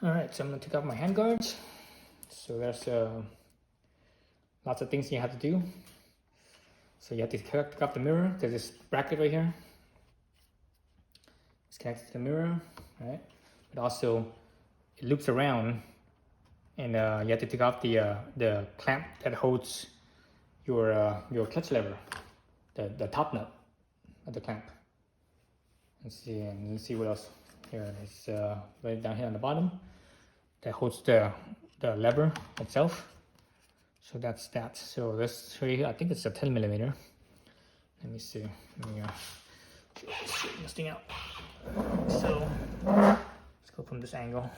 All right, so I'm gonna take off my hand guards. So there's lots of things you have to do. So you have to take off the mirror. There's this bracket right here. It's connected to the mirror, right? But also it loops around, and you have to take off the clamp that holds your clutch lever, the top nut of the clamp. Let's see what else. Here it's right down here on the bottom that holds the lever itself. So that's that. So let's show you. I think it's a 10 millimeter. Let me see. Let me straighten this thing out. So let's go from this angle.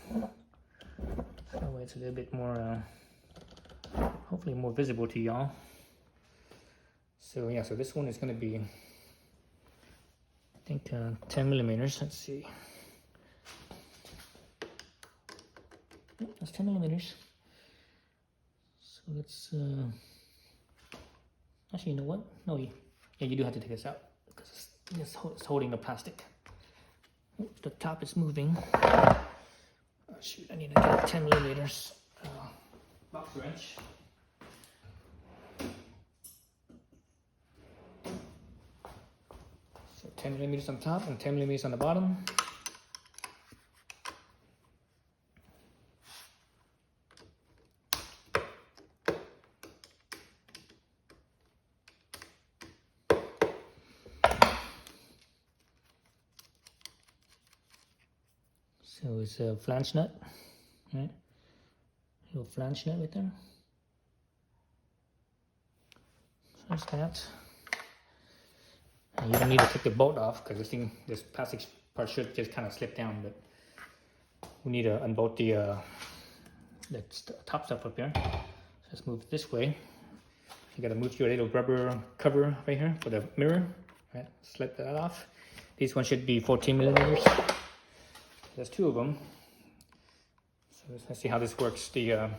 That way it's a little bit more, hopefully more visible to y'all. So yeah, so this one is going to be, I think 10 millimeters. Let's see. That's 10 millimeters. So let's, actually, you know what? No, yeah, you do have to take this out because it's holding the plastic. Oops, the top is moving. Oh, shoot, I need to get 10 millimeters box wrench. So 10 millimeters on top and 10 millimeters on the bottom. So it's a flange nut, right? A little flange nut right there. So that's that. And you don't need to take the bolt off because this plastic part should just kind of slip down, but we need to unbolt the top stuff up here. So let's move it this way. You gotta move your little rubber cover right here for the mirror, right? Slip that off. These ones should be 14 millimeters. There's two of them. So let's see how this works. The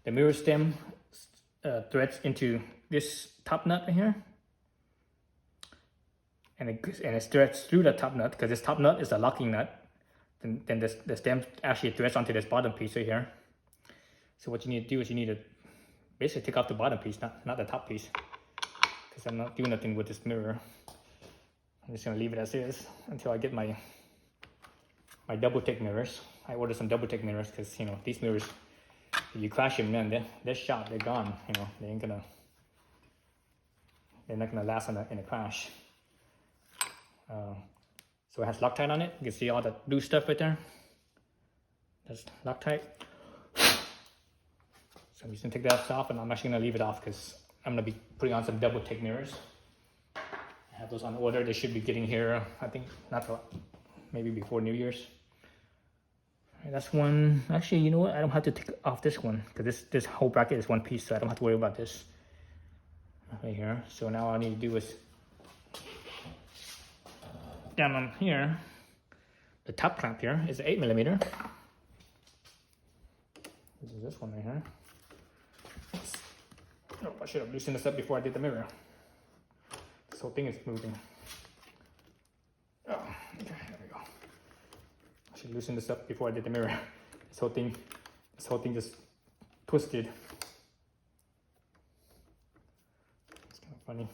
mirror stem threads into this top nut right here, and it threads through the top nut because this top nut is a locking nut. Then the stem actually threads onto this bottom piece right here. So what you need to do is you need to basically take off the bottom piece, not the top piece, because I'm not doing nothing with this mirror. I'm just gonna leave it as is until I get my double take mirrors. I ordered some double take mirrors because, you know, these mirrors, if you crash them, man, they're shot, they're gone. You know, they're not gonna last in a crash. So it has Loctite on it. You can see all that blue stuff right there. That's Loctite. So I'm just gonna take that off, and I'm actually gonna leave it off because I'm gonna be putting on some double take mirrors. I have those on order. They should be getting here, I think, maybe before New Year's. Right, that's one. Actually, you know what? I don't have to take off this one because this whole bracket is one piece, so I don't have to worry about this right here. So now all I need to do is down on here, the top clamp here is 8 millimeter. This is this one right here. Oh, I should have loosened this up before I did the mirror. This whole thing is moving. Oh, okay, there we go. I should loosen this up before I did the mirror. This whole thing just twisted. It's kind of funny.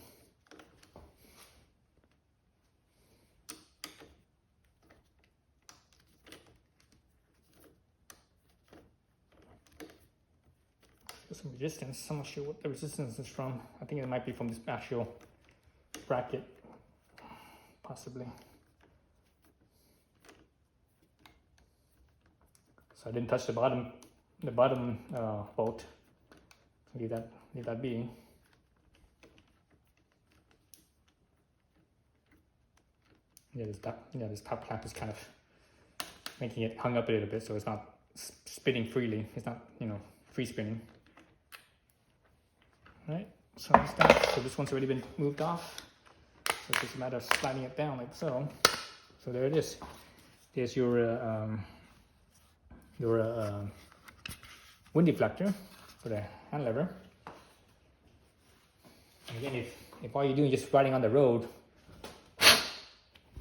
There's some resistance. I'm not sure what the resistance is from. I think it might be from this actual bracket, possibly. So I didn't touch the bottom bolt. Leave that be. Yeah, this top clamp is kind of making it hung up a little bit, so it's not spinning freely. It's not, you know, free spinning. Right, so that's that. So this one's already been moved off. So it's just a matter of sliding it down like so. So there it is. There's your wind deflector for the hand lever. And again, if all you're doing is just riding on the road,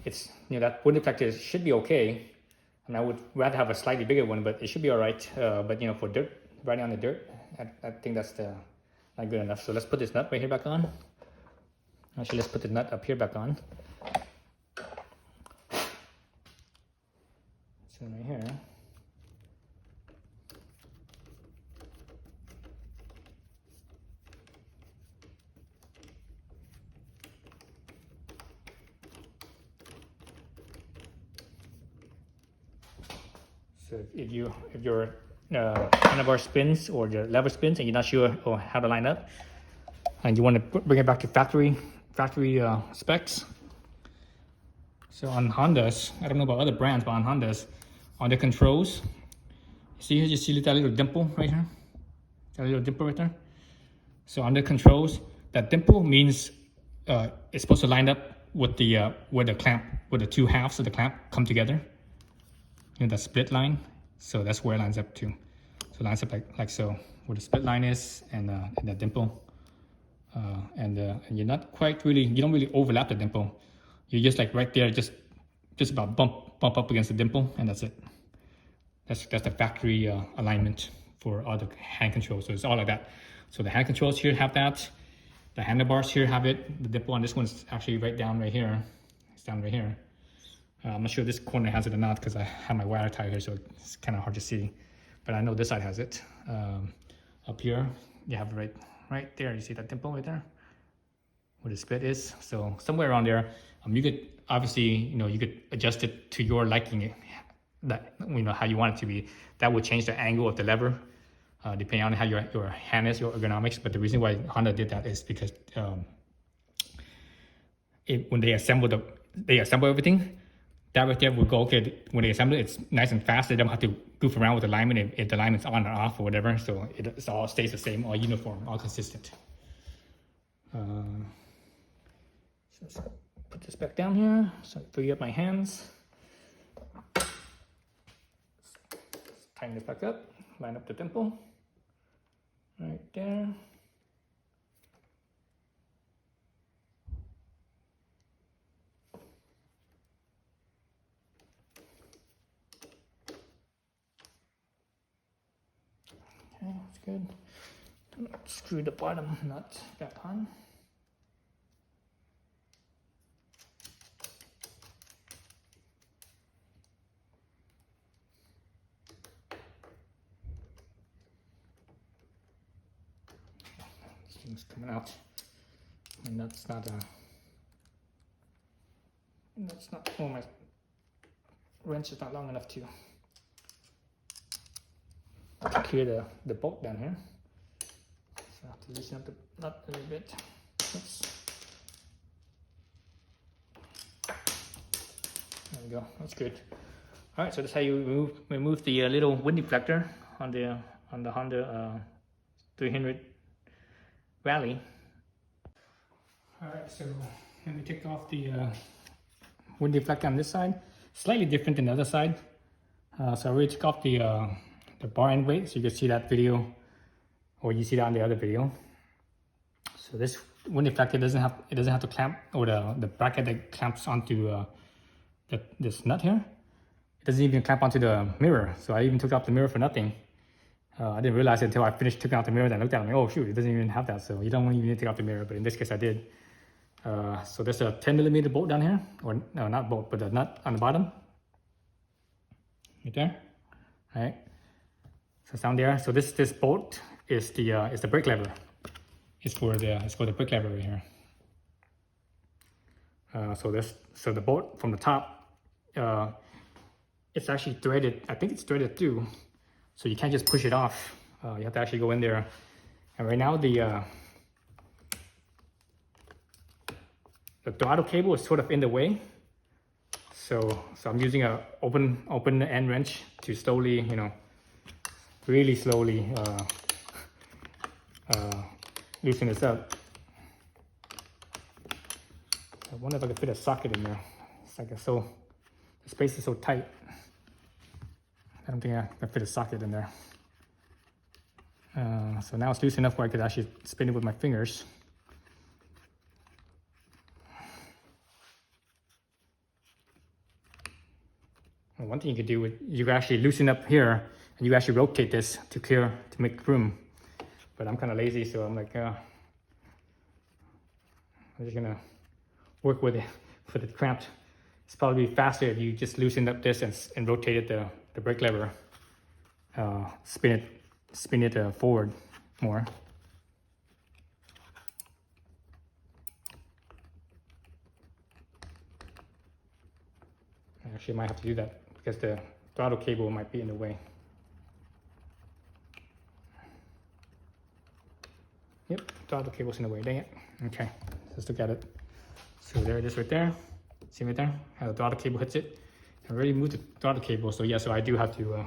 it's, you know, that wind deflector should be okay. And I would rather have a slightly bigger one, but it should be all right. But you know, for dirt, riding on the dirt, I think that's not good enough. So let's put this nut right here back on. Actually, let's put the nut up here back on. So right here. So if your handlebar spins or your lever spins and you're not sure how to line up, and you want to bring it back to factory specs. So on Hondas, I don't know about other brands, but on Hondas, on the controls, you see that little dimple right here? That little dimple right there? So on the controls, that dimple means it's supposed to line up with the where the two halves of the clamp come together. You know, that split line. So that's where it lines up to. So it lines up like so, where the split line is and the dimple. And you're not quite really, you don't really overlap the dimple. You're just like right there, just about bump up against the dimple, and that's it. That's the factory alignment for all the hand controls. So it's all like that. So the hand controls here have that. The handlebars here have it. The dimple on this one's actually right here. It's down right here. I'm not sure this corner has it or not because I have my wire tie here, so it's kind of hard to see. But I know this side has it. Up here, you have it right there. You see that dimple right there? Where the split is. So somewhere around there, you could obviously, you could adjust it to your liking, that how you want it to be. That would change the angle of the lever, depending on how your hand is, your ergonomics. But the reason why Honda did that is because when they assemble everything, that right there will go, okay, when they assemble it, it's nice and fast. They don't have to goof around with the alignment if the alignment's on or off or whatever. So it all stays the same, all uniform, all consistent. So let's put this back down here so I free up my hands. Tighten it back up, line up the dimple right there. Okay, that's good. Screw the bottom nut back on. This thing's coming out. My nut's not, oh, my wrench is not long enough to clear the bolt down here. So I have to loosen up the nut a little bit. Oops. There we go, that's good. All right, so that's how you remove the little wind deflector on the Honda 300 Rally. All right, so let me take off the wind deflector on this side. Slightly different than the other side. So I already took off the bar end weight, so you can see that video, or you see that on the other video. So this wind deflector doesn't have to clamp, or the bracket that clamps onto this nut here. It doesn't even clamp onto the mirror. So I even took off the mirror for nothing. I didn't realize it until I finished taking out the mirror. Then I looked at it and I'm like, oh shoot, it doesn't even have that. So you don't even need to take out the mirror, but in this case I did. So there's a 10mm bolt down here, or no, not bolt, but a nut on the bottom. Right there. All right. So it's down there. So this bolt is the brake lever. It's for the brake lever right here. So the bolt from the top, it's actually threaded. I think it's threaded through, so you can't just push it off. You have to actually go in there. And right now the throttle cable is sort of in the way. So I'm using a open end wrench to slowly, really slowly loosen this up. I wonder if I could fit a socket in there. It's like the space is so tight. I don't think I can fit a socket in there. So now it's loose enough where I could actually spin it with my fingers. one thing you could do is you can actually loosen up here and you actually rotate this to make room. But I'm kind of lazy, so I'm like, I'm just gonna work with it for the cramped. It's probably faster if you just loosened up this and rotated the brake lever, spin it forward more. I actually might have to do that because the throttle cable might be in the way. Yep, throttle cable's in the way, dang it. Okay, let's look at it. So there it is right there. See right there? How the throttle cable hits it. I already moved the throttle cable, so yeah, so I do have to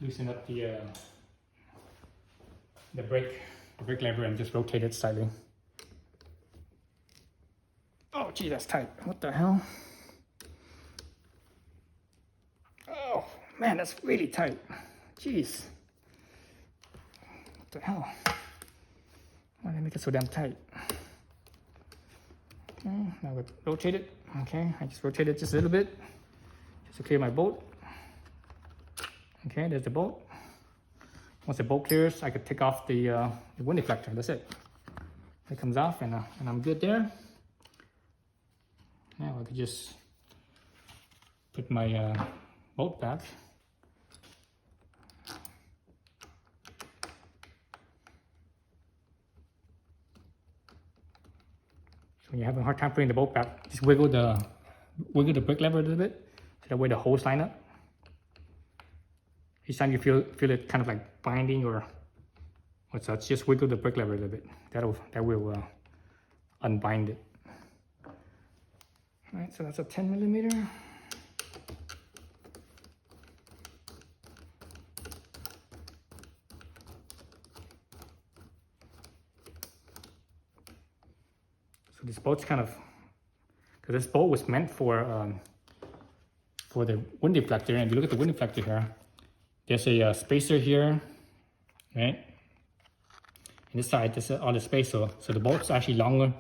loosen up the brake lever and just rotate it slightly. Oh gee, that's tight. What the hell? Oh man, that's really tight. Jeez. What the hell? Why did I make it so damn tight? Okay, now we rotate it. Okay, I just rotate it just a little bit just to clear my bolt. Okay, there's the bolt. Once the bolt clears, I could take off the wind deflector. That's it. It comes off, and I'm good there. Now I could just put my bolt back. When you're having a hard time putting the bolt back, just wiggle the brake lever a little bit, so that way the holes line up. Each time you feel it kind of like binding or what's such, just wiggle the brake lever a little bit. That will unbind it. All right, so that's a 10 millimeter. So this bolt's kind of, because this bolt was meant for the wind deflector, and if you look at the wind deflector here, there's a spacer here, right? And this side, this is all the space, so the bolt's actually longer.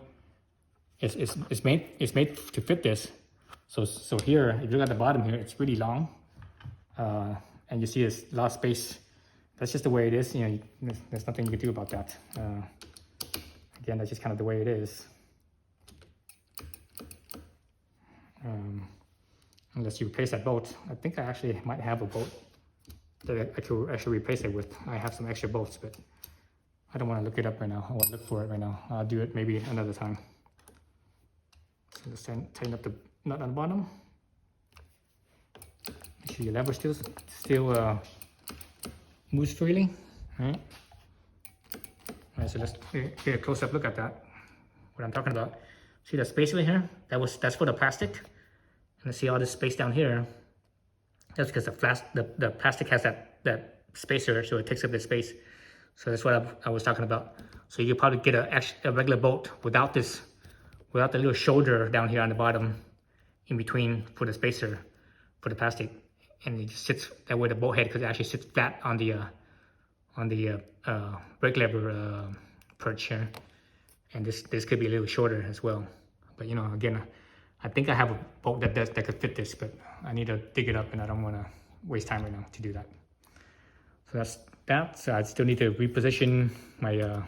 It's made to fit this. So here, if you look at the bottom here, it's really long, and you see there's a lot of space. That's just the way it is. You know, there's nothing you can do about that. Again, that's just kind of the way it is. Unless you replace that bolt. I think I actually might have a bolt that I could actually replace it with. I have some extra bolts, but I don't want to look it up right now. I want to look for it right now. I'll do it maybe another time. So just tighten up the nut on the bottom. Make sure your lever still moves freely. All right. All right, so let's get a close-up look at that. What I'm talking about. See that space right here? That's for the plastic. And see all this space down here. That's because the plastic has that spacer, so it takes up the space. So that's what I was talking about. So you could probably get a regular bolt without the little shoulder down here on the bottom, in between for the spacer, for the plastic, and it just sits that way. The bolt head, because it actually sits flat on the brake lever perch here, and this could be a little shorter as well. But you know, again, I think I have a bolt that could fit this, but I need to dig it up, and I don't want to waste time right now to do that. So that's that. So I still need to reposition my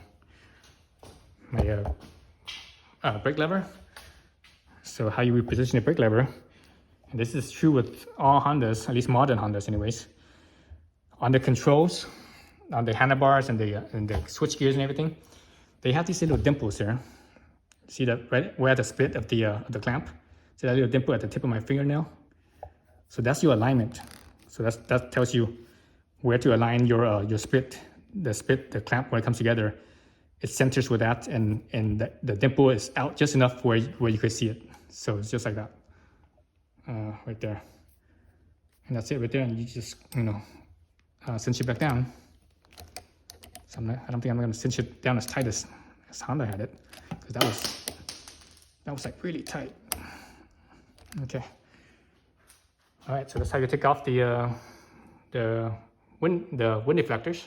brake lever. So how you reposition the brake lever, and this is true with all Hondas, at least modern Hondas anyways. On the controls, on the handlebars and the switch gears and everything, they have these little dimples here. See that right where at the split of the clamp? See that little dimple at the tip of my fingernail? So that's your alignment. So that tells you where to align your split, the clamp when it comes together. It centers with that, and the dimple is out just enough where you could see it. So it's just like that, right there. And that's it right there. And you just cinch it back down. So I don't think I'm gonna cinch it down as tight as Honda had it, because that was like really tight. Okay. All right, so that's how you take off the wind deflectors.